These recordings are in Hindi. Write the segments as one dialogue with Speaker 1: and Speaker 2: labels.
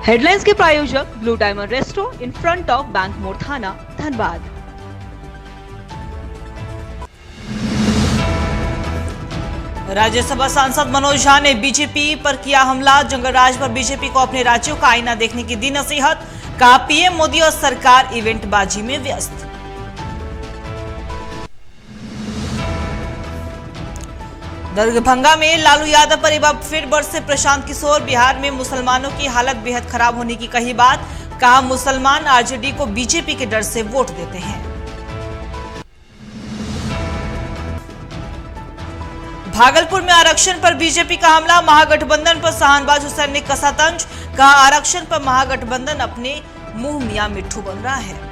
Speaker 1: हेडलाइंस के प्रायोजक blue diamond resto in front of bank मोड़ थाना, धनबाद।
Speaker 2: राज्यसभा सांसद मनोज झा ने बीजेपी पर किया हमला। जंगलराज पर बीजेपी को अपने राज्यों का आईना देखने की दी नसीहत। कहा पीएम मोदी और सरकार इवेंटबाजी में व्यस्त। दरभंगा में लालू यादव पर एक बार फिर बरसे प्रशांत किशोर। बिहार में मुसलमानों की हालत बेहद खराब होने की कही बात। कहा मुसलमान आरजेडी को बीजेपी के डर से वोट देते हैं। भागलपुर में आरक्षण पर बीजेपी का हमला। महागठबंधन पर शाहनवाज हुसैन ने कसा तंज। कहा आरक्षण पर महागठबंधन अपने मुंह मियां मिट्ठू बन रहा है।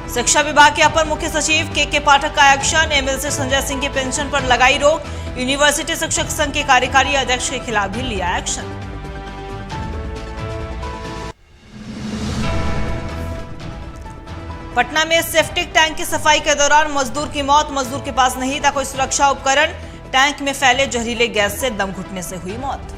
Speaker 2: शिक्षा विभाग के अपर मुख्य सचिव के पाठक का एक्शन। एमएलसी संजय सिंह की पेंशन पर लगाई रोक। यूनिवर्सिटी शिक्षक संघ के कार्यकारी अध्यक्ष के खिलाफ भी लिया एक्शन। पटना में सेप्टिक टैंक की सफाई के दौरान मजदूर की मौत। मजदूर के पास नहीं था कोई सुरक्षा उपकरण। टैंक में फैले जहरीले गैस से दम घुटने से हुई मौत।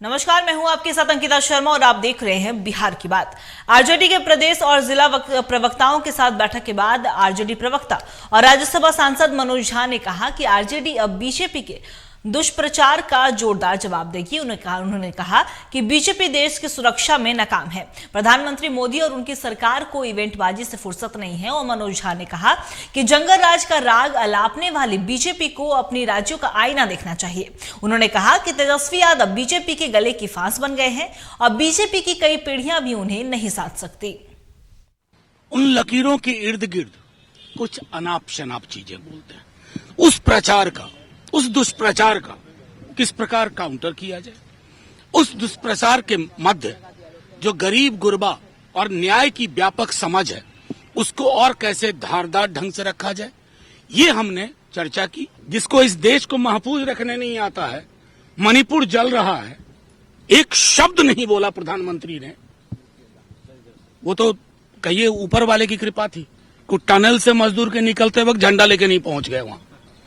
Speaker 2: नमस्कार, मैं हूं आपके साथ अंकिता शर्मा और आप देख रहे हैं बिहार की बात। आरजेडी के प्रदेश और जिला प्रवक्ताओं के साथ बैठक के बाद आरजेडी प्रवक्ता और राज्यसभा सांसद मनोज झा ने कहा कि आरजेडी अब बीजेपी के दुष्प्रचार का जोरदार जवाब देगी। उन्होंने कहा कि बीजेपी देश की सुरक्षा में नाकाम है। प्रधानमंत्री मोदी और उनकी सरकार को इवेंटबाजी से फुर्सत नहीं है। और मनोज झा ने कहा कि जंगल राज का राग अलापने वाली बीजेपी को अपनी राज्यों का आईना देखना चाहिए। उन्होंने कहा कि तेजस्वी यादव बीजेपी के गले की फांस बन गए हैं और बीजेपी की कई पीढ़ियां भी उन्हें नहीं साध सकती।
Speaker 3: उन लकीरों के इर्द गिर्द कुछ अनाप शनाप चीजें बोलते हैं। उस प्रचार का, उस दुष्प्रचार का किस प्रकार काउंटर किया जाए, उस दुष्प्रचार के मध्य जो गरीब गुरबा और न्याय की व्यापक समझ है उसको और कैसे धारदार ढंग से रखा जाए, ये हमने चर्चा की। जिसको इस देश को महफूज रखने नहीं आता है, मणिपुर जल रहा है, एक शब्द नहीं बोला प्रधानमंत्री ने। वो तो कहिए ऊपर वाले की कृपा थी। कुछ टनल से मजदूर के निकलते वक्त झंडा लेके नहीं पहुंच गए वहां।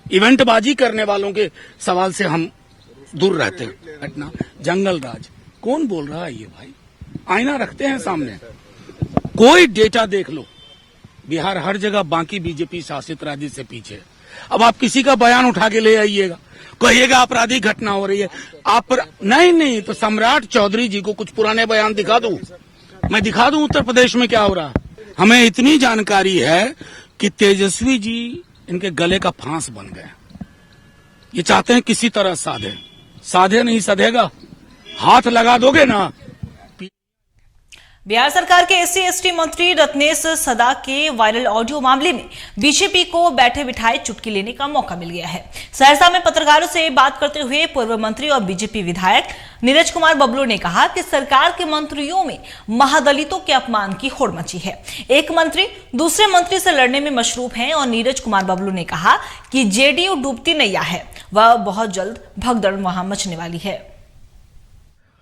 Speaker 3: इवेंटबाजी करने वालों के सवाल से हम दूर रहते हैं। घटना जंगल राज कौन बोल रहा है ये भाई? आईना रखते हैं सामने, कोई डेटा देख लो। बिहार हर जगह बाकी बीजेपी शासित राज्य से पीछे। अब आप किसी का बयान उठा के ले आइएगा, कहिएगा आपराधिक घटना हो रही है। आप नहीं तो सम्राट चौधरी जी को कुछ पुराने बयान दिखा दूं, मैं दिखा दूं उत्तर प्रदेश में क्या हो रहा है। हमें इतनी जानकारी है कि तेजस्वी जी इनके गले का फांस बन गए। ये चाहते हैं किसी तरह साधे नहीं सधेगा। हाथ लगा दोगे ना।
Speaker 2: बिहार सरकार के एससी एसटी मंत्री रत्नेश सदा के वायरल ऑडियो मामले में बीजेपी को बैठे बिठाए चुटकी लेने का मौका मिल गया है। सहरसा में पत्रकारों से बात करते हुए पूर्व मंत्री और बीजेपी विधायक नीरज कुमार बबलू ने कहा कि सरकार के मंत्रियों में महादलितों के अपमान की होड़ मची है। एक मंत्री दूसरे मंत्री से लड़ने में मशरूफ हैं और नीरज कुमार बबलू ने कहा कि जेडीयू डूबती नैया है, वह बहुत जल्द भगदड़ वहां मचने वाली है।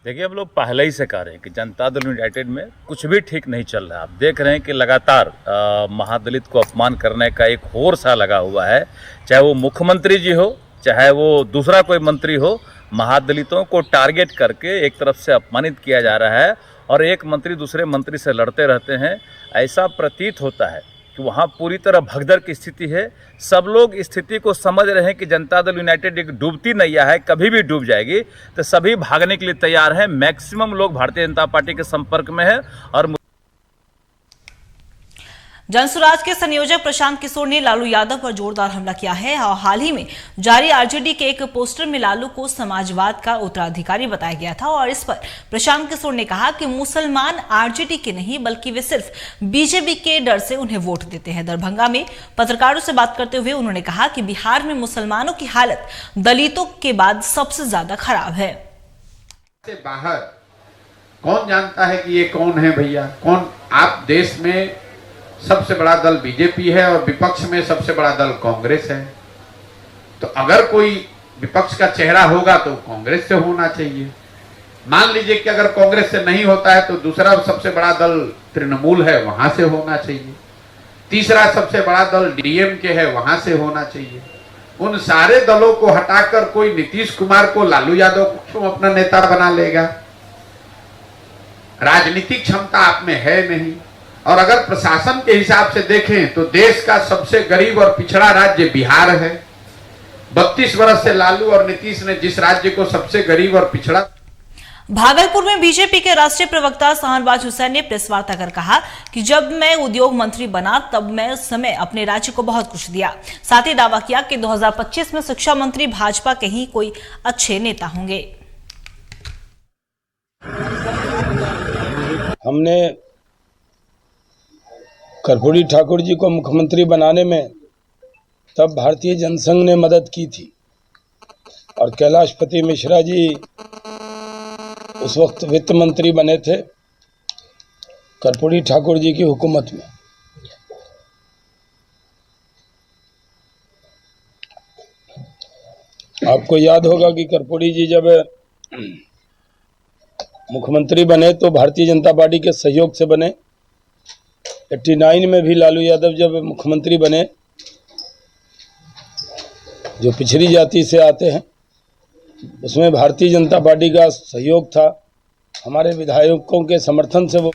Speaker 4: देखिए, अब लोग पहले ही से कह रहे हैं कि जनता दल यूनाइटेड में कुछ भी ठीक नहीं चल रहा है। आप देख रहे हैं कि लगातार महादलित को अपमान करने का एक होर सा लगा हुआ है। चाहे वो मुख्यमंत्री जी हो, चाहे वो दूसरा कोई मंत्री हो, महादलितों को टारगेट करके एक तरफ से अपमानित किया जा रहा है और एक मंत्री दूसरे मंत्री से लड़ते रहते हैं। ऐसा प्रतीत होता है कि वहाँ पूरी तरह भगदड़ की स्थिति है। सब लोग इस स्थिति को समझ रहे हैं कि जनता दल यूनाइटेड एक डूबती नैया है, कभी भी डूब जाएगी। तो सभी भागने के लिए तैयार हैं। मैक्सिमम लोग भारतीय जनता पार्टी के संपर्क में हैं और
Speaker 2: जनसुराज के संयोजक प्रशांत किशोर ने लालू यादव पर जोरदार हमला किया है और हाल ही में जारी आरजेडी के एक पोस्टर में लालू को समाजवाद का उत्तराधिकारी बताया गया था। और इस पर प्रशांत किशोर ने कहा कि मुसलमान आरजेडी के नहीं बल्कि वे सिर्फ बीजेपी के डर से उन्हें वोट देते हैं। दरभंगा में पत्रकारों से बात करते हुए उन्होंने कहा कि बिहार में मुसलमानों की हालत दलितों के बाद सबसे ज्यादा खराब है।
Speaker 5: बाहर कौन जानता है कि ये कौन है भैया? कौन? आप देश में सबसे बड़ा दल बीजेपी है और विपक्ष में सबसे बड़ा दल कांग्रेस है। तो अगर कोई विपक्ष का चेहरा होगा तो कांग्रेस से होना चाहिए। मान लीजिए कि अगर कांग्रेस से नहीं होता है तो दूसरा सबसे बड़ा दल तृणमूल है, वहां से होना चाहिए। तीसरा सबसे बड़ा दल डीएमके है, वहां से होना चाहिए। उन सारे दलों को हटाकर कोई नीतीश कुमार को लालू यादव को क्यों अपना नेता बना लेगा? राजनीतिक क्षमता आप में है नहीं। और अगर प्रशासन के हिसाब से देखें तो देश का सबसे गरीब और पिछड़ा राज्य बिहार है। 32 वर्ष से लालू और नीतीश ने जिस राज्य को सबसे गरीब और पिछड़ा।
Speaker 2: भागलपुर में बीजेपी के राष्ट्रीय प्रवक्ता शाहनवाज हुसैन ने प्रेस वार्ता कर कहा कि जब मैं उद्योग मंत्री बना तब मैं उस समय अपने राज्य को बहुत कुछ दिया। साथ ही दावा किया कि 2025 में शिक्षा मंत्री भाजपा के ही कोई अच्छे नेता होंगे।
Speaker 6: हमने कर्पूरी ठाकुर जी को मुख्यमंत्री बनाने में तब भारतीय जनसंघ ने मदद की थी और कैलाशपति मिश्रा जी उस वक्त वित्त मंत्री बने थे कर्पूरी ठाकुर जी की हुकूमत में। आपको याद होगा कि कर्पूरी जी जब मुख्यमंत्री बने तो भारतीय जनता पार्टी के सहयोग से बने। 89 में भी लालू यादव जब मुख्यमंत्री बने, जो पिछड़ी जाति से आते हैं, उसमें भारतीय जनता पार्टी का सहयोग था। हमारे विधायकों के समर्थन से वो।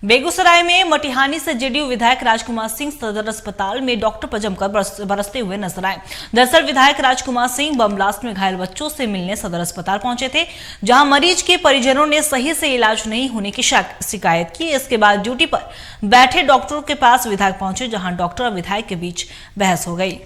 Speaker 2: बेगूसराय में मटिहानी से जेडीयू विधायक राजकुमार सिंह सदर अस्पताल में डॉक्टर पर जमकर बरसते हुए नजर आए। दरअसल विधायक राजकुमार सिंह बम ब्लास्ट में घायल बच्चों से मिलने सदर अस्पताल पहुंचे थे, जहां मरीज के परिजनों ने सही से इलाज नहीं होने की शिकायत की। इसके बाद ड्यूटी पर बैठे डॉक्टरों के पास विधायक पहुंचे, जहां डॉक्टर और विधायक के बीच बहस हो गई।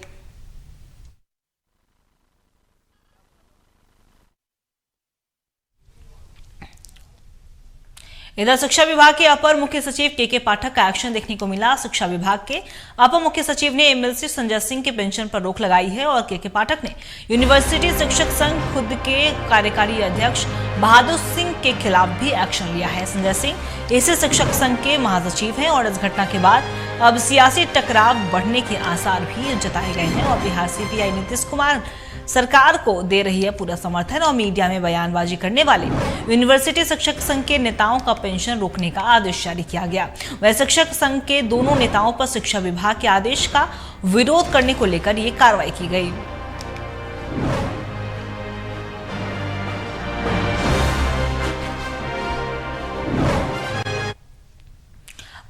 Speaker 2: इधर शिक्षा विभाग के अपर मुख्य सचिव के पाठक का एक्शन देखने को मिला। शिक्षा विभाग के अपर मुख्य सचिव ने एमएलसी संजय सिंह के पेंशन पर रोक लगाई है और के पाठक ने यूनिवर्सिटी शिक्षक संघ खुद के कार्यकारी अध्यक्ष बहादुर सिंह के खिलाफ भी एक्शन लिया है। संजय सिंह इसी शिक्षक संघ के महासचिव हैं और इस घटना के बाद अब सियासी टकराव बढ़ने के आसार भी जताए गए हैं और बिहार सीपीआई नीतीश कुमार सरकार को दे रही है पूरा समर्थन और मीडिया में बयानबाजी करने वाले यूनिवर्सिटी शिक्षक संघ के नेताओं का पेंशन रोकने का आदेश जारी किया गया। वह शिक्षक संघ के दोनों नेताओं पर शिक्षा विभाग के आदेश का विरोध करने को लेकर ये कार्रवाई की गई।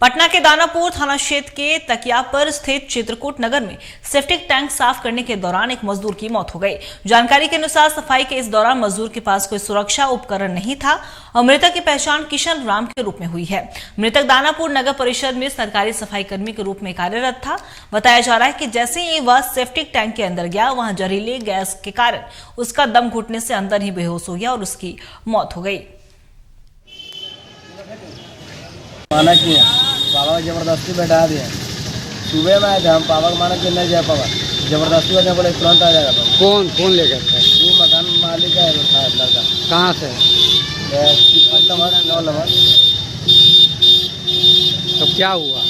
Speaker 2: पटना के दानापुर थाना क्षेत्र के तकिया पर स्थित चित्रकूट नगर में सेप्टिक टैंक साफ करने के दौरान एक मजदूर की मौत हो गई। जानकारी के अनुसार सफाई के इस दौरान मजदूर के पास कोई सुरक्षा उपकरण नहीं था और मृतक की पहचान किशन राम के रूप में हुई है। मृतक दानापुर नगर परिषद में सरकारी सफाई कर्मी के रूप में कार्यरत था। बताया जा रहा है कि जैसे ही वह सेप्टिक टैंक के अंदर गया, वहां जहरीले गैस के कारण उसका दम घुटने से अंदर ही बेहोश हो गया और उसकी मौत हो गई।
Speaker 7: माना किया, पापा को जबरदस्ती बैठा दिया। सुबह में आए थे हम, पापा को माना कि नहीं जाए, पापा जबरदस्ती बैठे, बोले तुरंत आ जाएगा।
Speaker 8: कौन कौन लेकर थे?
Speaker 7: वो मकान मालिक है था लड़का।
Speaker 8: कहाँ से?
Speaker 7: 9 नंबर।
Speaker 8: तो क्या हुआ?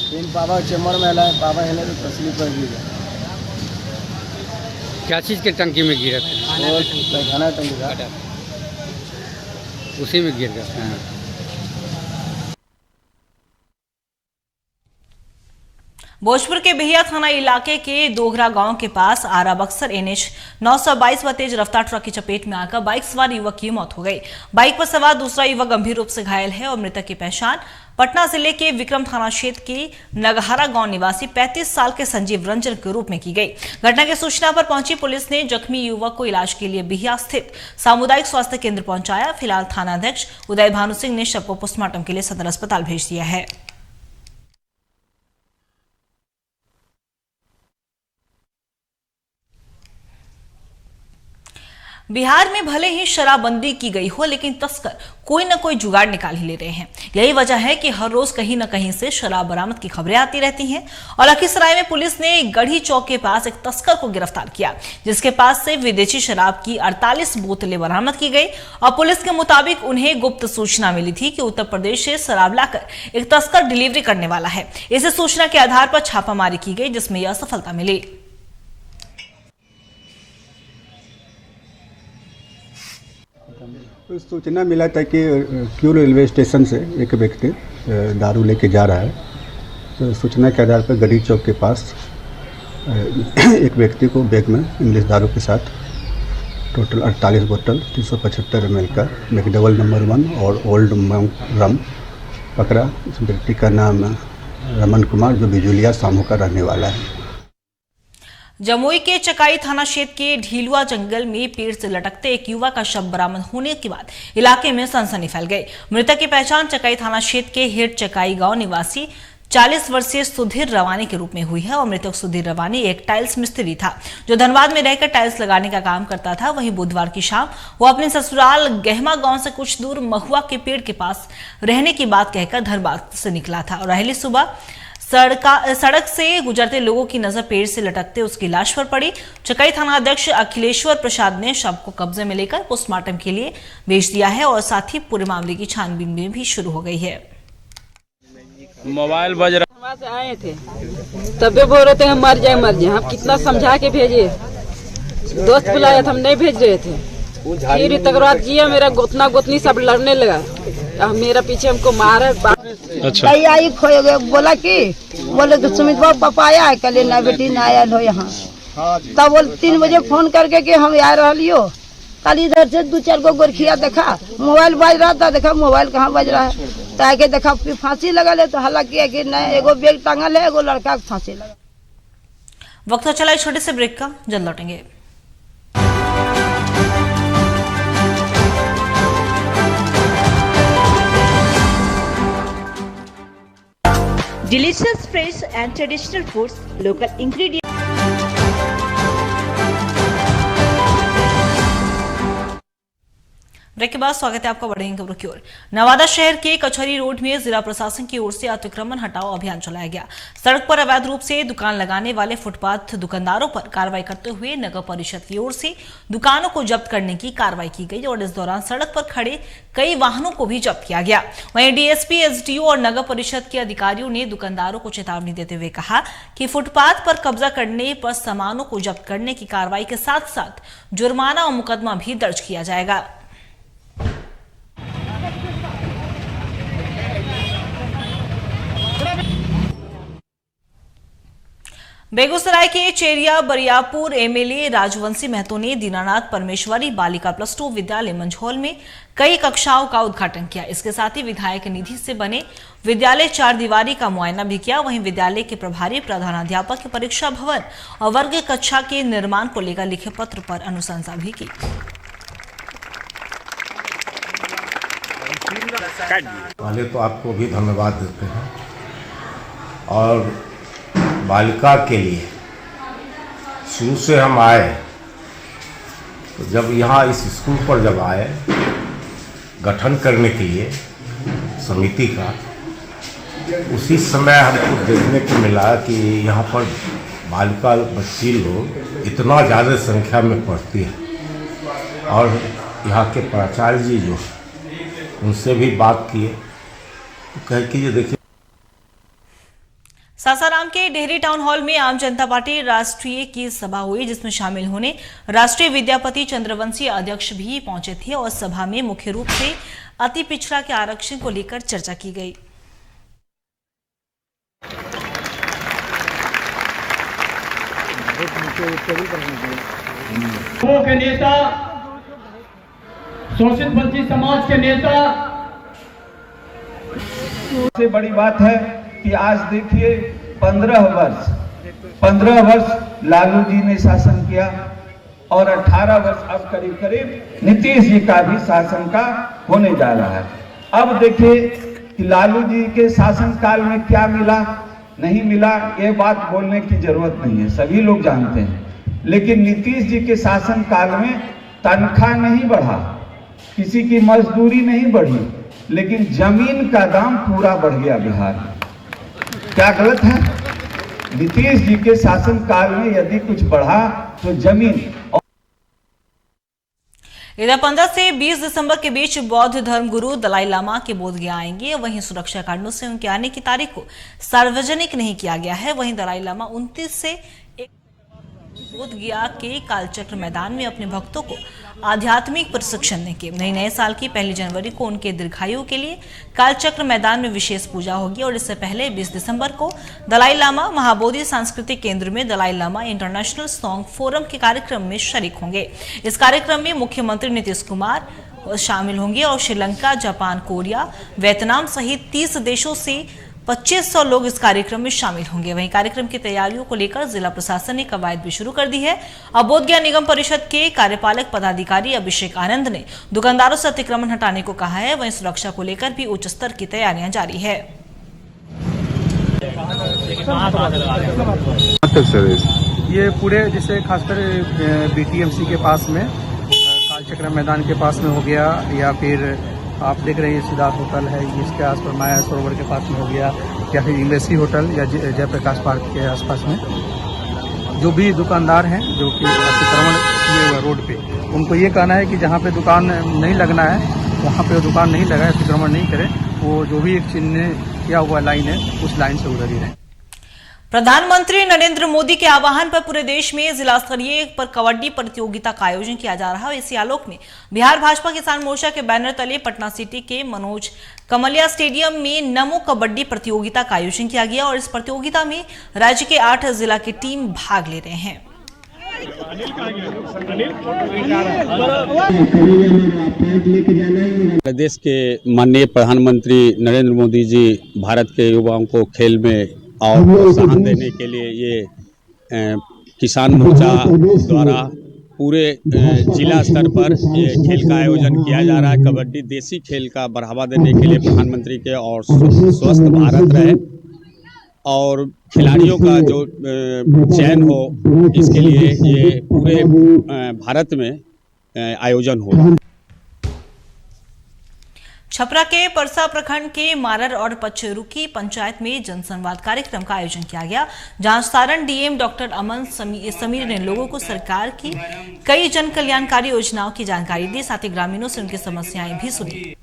Speaker 7: फिर पापा चेम्बर में हिला, पापा हिले तो तस्लीम कर दी।
Speaker 8: क्या चीज़ के टंकी में गिरे थे?
Speaker 7: खाना टंकी था,
Speaker 8: उसी में गिर गए।
Speaker 2: भोजपुर के बिहिया थाना इलाके के दोघरा गांव के पास आरा बक्सर NH 922 पर तेज रफ्तार ट्रक की चपेट में आकर बाइक सवार युवक की मौत हो गई। बाइक पर सवार दूसरा युवक गंभीर रूप से घायल है और मृतक की पहचान पटना जिले के विक्रम थाना क्षेत्र के नगहरा गांव निवासी 35 साल के संजीव रंजन के रूप में की गई। घटना की सूचना पर पहुंची पुलिस ने जख्मी युवक को इलाज के लिए बिहिया स्थित सामुदायिक स्वास्थ्य केंद्र पहुंचाया। फिलहाल थानाध्यक्ष उदय भानु सिंह ने शव को पोस्टमार्टम के लिए सदर अस्पताल भेज दिया है। बिहार में भले ही शराबबंदी की गई हो, लेकिन तस्कर कोई न कोई जुगाड़ निकाल ही ले रहे हैं। यही वजह है कि हर रोज कहीं न कहीं से शराब बरामद की खबरें आती रहती हैं और लखीसराय में पुलिस ने गढ़ी चौक के पास एक तस्कर को गिरफ्तार किया, जिसके पास से विदेशी शराब की 48 बोतलें बरामद की गई और पुलिस के मुताबिक उन्हें गुप्त सूचना मिली थी कि उत्तर प्रदेश से शराब लाकर एक तस्कर डिलीवरी करने वाला है। इस सूचना के आधार पर छापामारी की गई, जिसमें यह सफलता मिली।
Speaker 9: सूचना मिला था कि क्यू रेलवे स्टेशन से एक व्यक्ति दारू लेके जा रहा है तो सूचना के आधार पर गढ़ी चौक के पास एक व्यक्ति को बैग में इंग्लिश दारू के साथ टोटल 48 बोतल 375 ml का मैकडबल नंबर 1 और ओल्ड रम पकड़ा। इस व्यक्ति का नाम रमन कुमार, जो बिजुलिया सामू का रहने वाला है।
Speaker 2: जमुई के चकाई थाना क्षेत्र के ढीलुआ जंगल में पेड़ से लटकते एक युवक का शव बरामद होने के बाद इलाके में सनसनी फैल गई। मृतक की पहचान चकाई थाना क्षेत्र के हिट चकाई गांव निवासी 40 वर्षीय सुधीर रवानी के रूप में हुई है और मृतक सुधीर रवानी एक टाइल्स मिस्त्री था जो धनबाद में रहकर टाइल्स लगाने का काम करता था। वहीं बुधवार की शाम वो अपने ससुराल गहमा गांव से कुछ दूर महुआ के पेड़ के पास रहने की बात कहकर धनबाद से निकला था और अहली सुबह सड़क से गुजरते लोगों की नजर पेड़ से लटकते उसकी लाश पर पड़ी। चकाई थाना अध्यक्ष अखिलेश्वर प्रसाद ने शव को कब्जे में लेकर पोस्टमार्टम के लिए भेज दिया है और साथ ही पूरे मामले की छानबीन में भी शुरू हो गई है।
Speaker 10: मोबाइल बज रहा,
Speaker 11: वहाँ से आए थे तब बोल रहे थे हम मर जाए हम कितना समझा के भेजे, दोस्त बुलाया था हम नहीं भेज रहे थे। फिर तकरार किया, मेरा गोतना गोतनी सब लड़ने लगा, मेरा पीछे हमको मारा।
Speaker 10: अच्छा
Speaker 11: आई खोए गए, बोला कि बोले तो सुमित बाबू पापा आया है कल ना बेटी ना आया हो यहाँ। तब बोल 3 बजे फोन करके कि हम आ रहा कल इधर से 2-4 गो गोरखिया देखा, मोबाइल बज रहा था, देखा मोबाइल कहाँ बज रहा है, ताकि देखा फांसी लगा ले तो हल्ला किया कि नहीं एगो बैग टांगल है, एगो लड़का को फांसी लगा।
Speaker 2: वक्त हो चला एक छोटे से ब्रेक का, जल्द लौटेंगे।
Speaker 1: Delicious, fresh and traditional foods, local ingredients.
Speaker 2: Break के बाद स्वागत है आपका बढ़ेंगे खबरों की ओर। नवादा शहर के कचहरी रोड में जिला प्रशासन की ओर से अतिक्रमण हटाओ अभियान चलाया गया। सड़क पर अवैध रूप से दुकान लगाने वाले फुटपाथ दुकानदारों पर कार्रवाई करते हुए नगर परिषद की ओर से दुकानों को जब्त करने की कार्रवाई की गई और इस दौरान सड़क पर खड़े कई वाहनों को भी जब्त किया गया। वहीं डीएसपी, एसडीओ और नगर परिषद के अधिकारियों ने दुकानदारों को चेतावनी देते हुए कहा कि फुटपाथ पर कब्जा करने पर सामानों को जब्त करने की कार्रवाई के साथ साथ जुर्माना और मुकदमा भी दर्ज किया जाएगा। बेगूसराय के चेरिया बरियापुर एमएलए राजवंशी महतो ने दीनानाथ परमेश्वरी बालिका +2 विद्यालय मंझौल में कई कक्षाओं का उद्घाटन किया। इसके साथ ही विधायक निधि से बने विद्यालय 4 दीवारी का मुआयना भी किया। वहीं विद्यालय के प्रभारी प्रधानाध्यापक के परीक्षा भवन और वर्ग कक्षा के निर्माण को लेकर लिखे पत्र पर अनुशंसा भी की।
Speaker 12: पहले तो आपको भी धन्यवाद देते हैं और बालिका के लिए शुरू से हम आए तो जब यहाँ इस स्कूल पर जब आए गठन करने के लिए समिति का, उसी समय हमको देखने को मिला कि यहाँ पर बालिका बच्ची लोग इतना ज़्यादा संख्या में पढ़ती है और यहाँ के प्राचार्य जी जो उनसे भी बात किए तो कहे कि ये देखिए।
Speaker 2: सासाराम के डेहरी टाउन हॉल में आम जनता पार्टी राष्ट्रीय की सभा हुई, जिसमें शामिल होने राष्ट्रीय विद्यापति चंद्रवंशी अध्यक्ष भी पहुंचे थे और सभा में मुख्य रूप से अति पिछड़ा के आरक्षण को लेकर चर्चा की गई।
Speaker 13: के नेता, शोषित वंचित समाज के नेता, सबसे बड़ी बात है कि आज देखिए 15 वर्ष लालू जी ने शासन किया और 18 वर्ष अब करीब करीब नीतीश जी का भी शासन का होने जा रहा है। अब देखिए कि लालू जी के शासन काल में क्या मिला नहीं मिला, ये बात बोलने की जरूरत नहीं है, सभी लोग जानते हैं। लेकिन नीतीश जी के शासन काल में तनख्वाह नहीं बढ़ा, किसी की मजदूरी नहीं बढ़ी, लेकिन जमीन का दाम पूरा बढ़ गया बिहार में। क्या गलत है? नीतीश जी के शासन काल में यदि कुछ बढ़ा तो जमीन।
Speaker 2: इधर 15 से 20 दिसंबर के बीच बौद्ध धर्मगुरु दलाई लामा के बोधगया आएंगे। वहीं सुरक्षा कारणों से उनके आने की तारीख को सार्वजनिक नहीं किया गया है। वहीं दलाई लामा 29 से बोध गया के कालचक्र मैदान में अपने भक्तों को आध्यात्मिक प्रशिक्षण देंगे। नए साल की 1 जनवरी को उनके दीर्घायु के लिए कालचक्र मैदान में विशेष पूजा होगी और इससे पहले 20 दिसंबर को दलाई लामा महाबोधि सांस्कृतिक केंद्र में Dalai Lama international song forum के कार्यक्रम में शरीक होंगे। इस कार्यक्रम में मुख्यमंत्री नीतीश कुमार शामिल होंगे और श्रीलंका, जापान, कोरिया, वियतनाम सहित 30 देशों से 2500 लोग इस कार्यक्रम में शामिल होंगे। वहीं कार्यक्रम की तैयारियों को लेकर जिला प्रशासन ने कवायद भी शुरू कर दी है। अब बोधगया निगम परिषद के कार्यपालक पदाधिकारी अभिषेक आनंद ने दुकानदारों से अतिक्रमण हटाने को कहा है। वहीं सुरक्षा को लेकर भी उच्च स्तर की तैयारियां जारी है।
Speaker 10: ये पूरे जैसे खासकर BTMC के पास में कालचक्र मैदान के पास में हो गया, या फिर आप देख रहे हैं सिद्धार्थ होटल है, इसके आसपास माया सरोवर के पास में हो गया, या फिर इंग्लेसी होटल या जयप्रकाश पार्क के आसपास में जो भी दुकानदार हैं जो कि अतिक्रमण किए हुए रोड पे, उनको ये कहना है कि जहाँ पे दुकान नहीं लगना है वहाँ पे दुकान नहीं लगाए, अतिक्रमण नहीं करें। वो जो भी एक चिन्ह किया हुआ लाइन है उस लाइन से उधर ही रहें।
Speaker 2: प्रधानमंत्री नरेंद्र मोदी के आह्वान पर पूरे देश में जिला स्तरीय पर कबड्डी प्रतियोगिता का आयोजन किया जा रहा है। इसी आलोक में बिहार भाजपा किसान मोर्चा के बैनर तले पटना सिटी के मनोज कमलिया स्टेडियम में नमो कबड्डी प्रतियोगिता का आयोजन किया गया और इस प्रतियोगिता में राज्य के 8 जिला की टीम भाग ले रहे हैं।
Speaker 8: प्रदेश के माननीय प्रधानमंत्री नरेंद्र मोदी जी भारत के युवाओं को खेल में और प्रोत्साहन देने के लिए ये किसान मोर्चा द्वारा पूरे जिला स्तर पर ये खेल का आयोजन किया जा रहा है। कबड्डी देसी खेल का बढ़ावा देने के लिए प्रधानमंत्री के और स्वस्थ भारत रहे और खिलाड़ियों का जो चयन हो, इसके लिए ये पूरे भारत में आयोजन हो।
Speaker 2: छपरा के परसा प्रखंड के मारर और पचरुखी पंचायत में जनसंवाद कार्यक्रम का आयोजन किया गया, जहां सारण डीएम डॉक्टर अमन समीर ने लोगों को सरकार की कई जन कल्याणकारी योजनाओं की जानकारी दी। साथ ही ग्रामीणों से उनकी समस्याएं भी सुनी।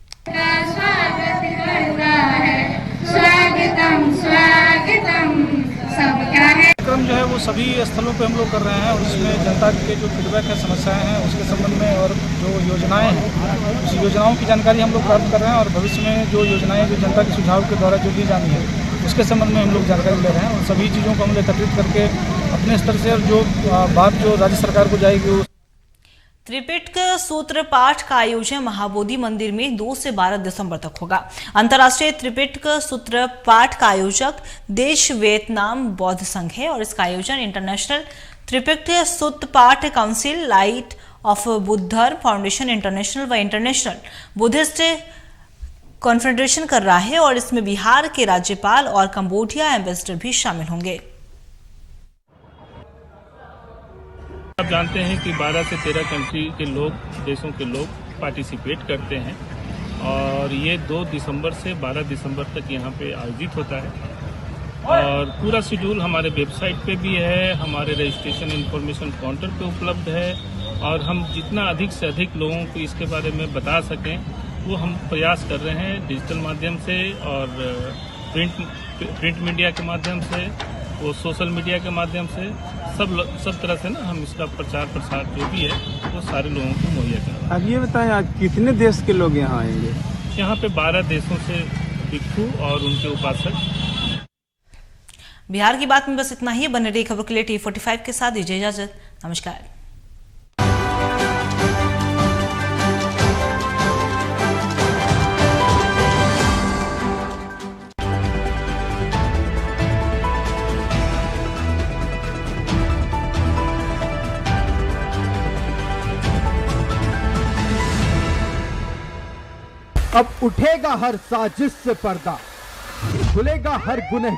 Speaker 10: कार्यक्रम जो है वो सभी स्थलों पे हम लोग कर रहे हैं और उसमें जनता के जो फीडबैक है, समस्याएं हैं, उसके संबंध में और जो योजनाएं हैं उस योजनाओं की जानकारी हम लोग प्राप्त कर रहे हैं और भविष्य में जो योजनाएं जो जनता के सुझाव के द्वारा जो दी जानी है उसके संबंध में हम लोग जानकारी ले रहे हैं और सभी चीज़ों को हम एकत्रित करके अपने स्तर से और जो बात जो राज्य सरकार को जाएगी।
Speaker 2: त्रिपिटक सूत्र पाठ का आयोजन महाबोधि मंदिर में 2 से 12 दिसंबर तक होगा। अंतर्राष्ट्रीय त्रिपिटक सूत्र पाठ का आयोजक देश वियतनाम बौद्ध संघ है और इसका आयोजन international Tripitaka Sutra Path council, light of Buddhadharma foundation international व इंटरनेशनल बुद्धिस्ट कॉन्फेडरेशन कर रहा है और इसमें बिहार के राज्यपाल और कंबोडिया एम्बेसडर भी शामिल होंगे।
Speaker 14: आप जानते हैं कि 12 से 13 कंट्री के लोग, देशों के लोग पार्टिसिपेट करते हैं और ये 2 दिसंबर से 12 दिसंबर तक यहाँ पे आयोजित होता है और पूरा शेड्यूल हमारे वेबसाइट पे भी है, हमारे रजिस्ट्रेशन इंफॉर्मेशन काउंटर पे उपलब्ध है और हम जितना अधिक से अधिक लोगों को इसके बारे में बता सकें वो हम प्रयास कर रहे हैं डिजिटल माध्यम से और प्रिंट मीडिया के माध्यम से, वो सोशल मीडिया के माध्यम से सब तरह से ना हम इसका प्रचार प्रसार जो भी है वो सारे लोगों को मुहैया करें।
Speaker 10: अब ये बताएं आज कितने देश के लोग यहाँ आएंगे?
Speaker 14: यहाँ पे 12 देशों से भिक्षु और उनके उपासक।
Speaker 2: बिहार की बात में बस इतना ही। बने रही खबरों के लिए T45 के साथ दीजिए इजाजत। नमस्कार।
Speaker 15: अब उठेगा हर साजिश से पर्दा, खुलेगा हर गुनह।